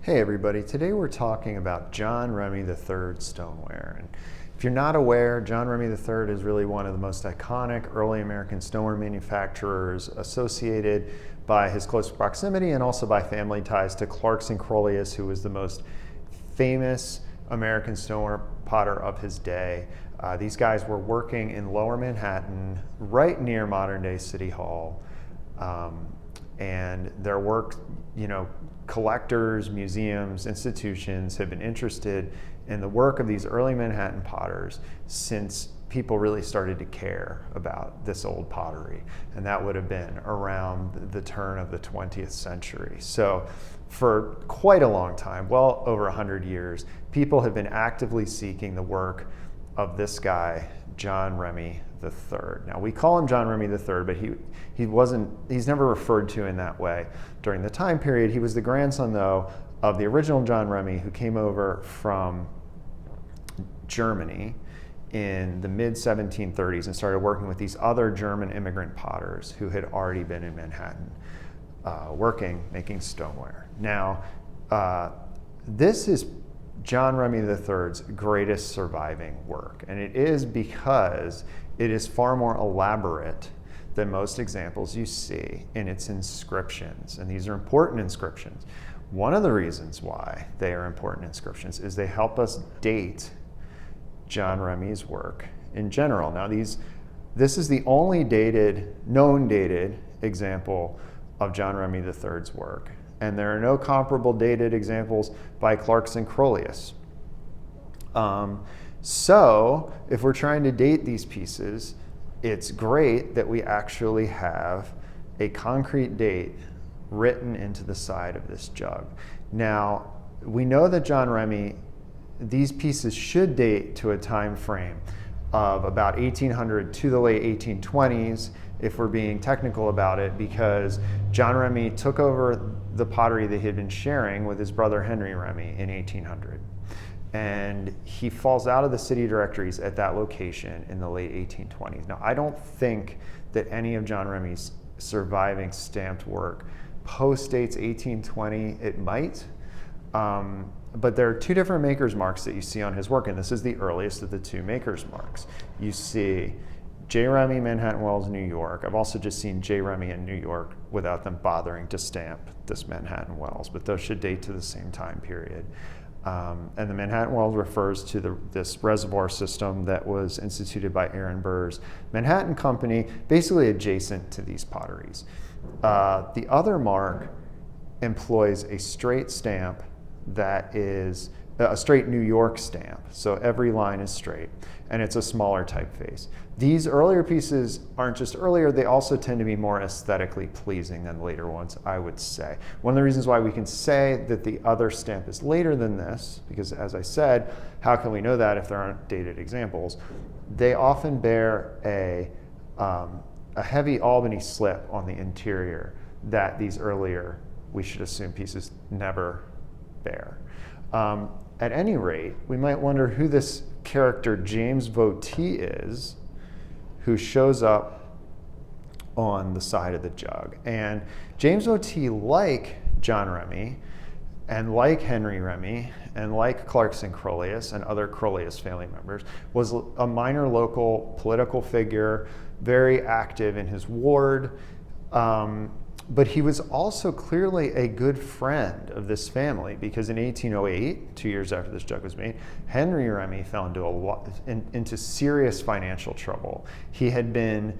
Hey everybody, today we're talking about John Remmey III Stoneware. And if you're not aware, John Remmey III is really one of the most iconic early American stoneware manufacturers, associated by his close proximity and also by family ties to Clarkson Crolius, who was the most famous American stoneware potter of his day. These guys were working in Lower Manhattan, right near modern day City Hall. And their work, collectors, museums, institutions have been interested in the work of these early Manhattan potters since people really started to care about this old pottery. And that would have been around the turn of the 20th century. So for quite a long time, well over 100 years, people have been actively seeking the work of this guy, John Remmey III. Now we call him John Remmey III, but he's never referred to in that way during the time period. He was the grandson, though, of the original John Remmey, who came over from Germany in the mid-1730s and started working with these other German immigrant potters who had already been in Manhattan making stoneware. Now, this is John Remmey III's greatest surviving work, and it is because it is far more elaborate than most examples you see in its inscriptions, and these are important inscriptions. One of the reasons why they are important inscriptions is they help us date John Remmey's work in general. Now this is the only known dated example of John Remmey III's work, and there are no comparable dated examples by Clarkson Crolius. So if we're trying to date these pieces, it's great that we actually have a concrete date written into the side of this jug. Now, we know that John Remmey, these pieces should date to a time frame of about 1800 to the late 1820s, if we're being technical about it, because John Remmey took over the pottery that he had been sharing with his brother Henry Remmey in 1800. And he falls out of the city directories at that location in the late 1820s. Now, I don't think that any of John Remmey's surviving stamped work post-dates 1820. It might, but there are two different maker's marks that you see on his work, and this is the earliest of the two maker's marks. You see J. Remmey, Manhattan Wells, New York. I've also just seen J. Remmey in New York without them bothering to stamp this Manhattan Wells, but those should date to the same time period. And the Manhattan Wells refers to this reservoir system that was instituted by Aaron Burr's Manhattan Company, basically adjacent to these potteries. The other mark employs a straight stamp that is a straight New York stamp, so every line is straight, and it's a smaller typeface. These earlier pieces aren't just earlier, they also tend to be more aesthetically pleasing than later ones, I would say. One of the reasons why we can say that the other stamp is later than this, because as I said, how can we know that if there aren't dated examples? They often bear a heavy Albany slip on the interior that these earlier, we should assume, pieces never bear. At any rate, we might wonder who this character James Votey is, who shows up on the side of the jug. And James Votey, like John Remmey, and like Henry Remmey, and like Clarkson Crolius and other Crolius family members, was a minor local political figure, very active in his ward. But he was also clearly a good friend of this family, because in 1808, 2 years after this jug was made, Henry Remmey fell into serious financial trouble. He had been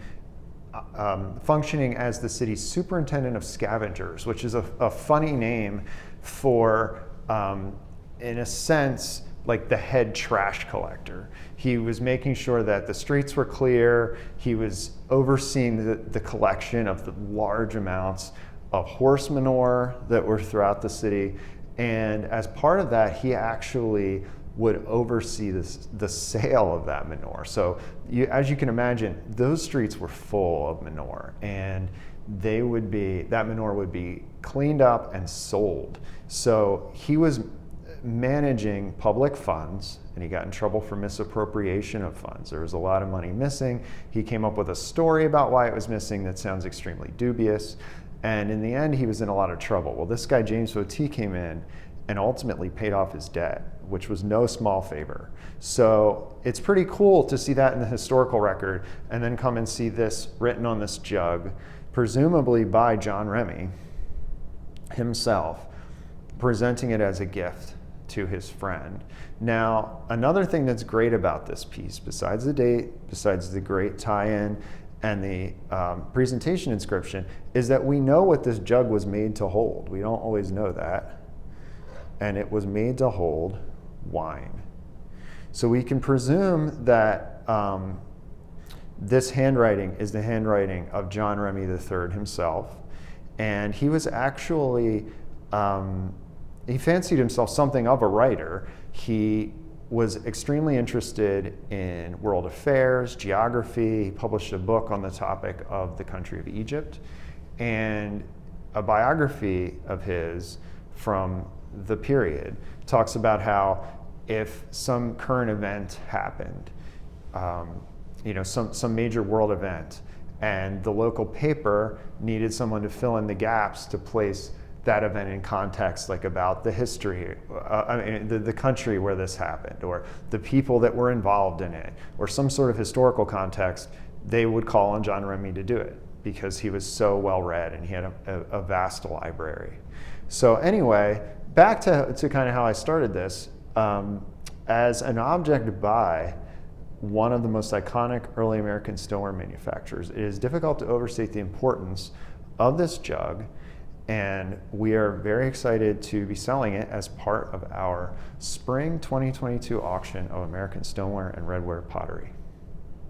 functioning as the city's superintendent of scavengers, which is a funny name for, in a sense, like the head trash collector. He was making sure that the streets were clear. He was overseeing the collection of the large amounts of horse manure that were throughout the city. And as part of that, he actually would oversee the sale of that manure. So as you can imagine, those streets were full of manure, and that manure would be cleaned up and sold. So he was managing public funds, and he got in trouble for misappropriation of funds. There was a lot of money missing. He came up with a story about why it was missing that sounds extremely dubious, and in the end he was in a lot of trouble. Well, this guy James Votey came in and ultimately paid off his debt, which was no small favor. So it's pretty cool to see that in the historical record and then come and see this written on this jug, presumably by John Remmey himself, presenting it as a gift to his friend. Now, another thing that's great about this piece, besides the date, besides the great tie-in and the presentation inscription, is that we know what this jug was made to hold. We don't always know that. And it was made to hold wine. So we can presume that this handwriting is the handwriting of John Remmey III himself. And he was actually, he fancied himself something of a writer. He was extremely interested in world affairs, geography. He published a book on the topic of the country of Egypt. And a biography of his from the period talks about how if some current event happened, some major world event, and the local paper needed someone to fill in the gaps to place that event in context, like about the history, the country where this happened, or the people that were involved in it, or some sort of historical context, they would call on John Remmey to do it because he was so well read and he had a vast library. So anyway, back to kind of how I started this, as an object by one of the most iconic early American stoneware manufacturers, it is difficult to overstate the importance of this jug, and we are very excited to be selling it as part of our spring 2022 auction of American stoneware and redware pottery.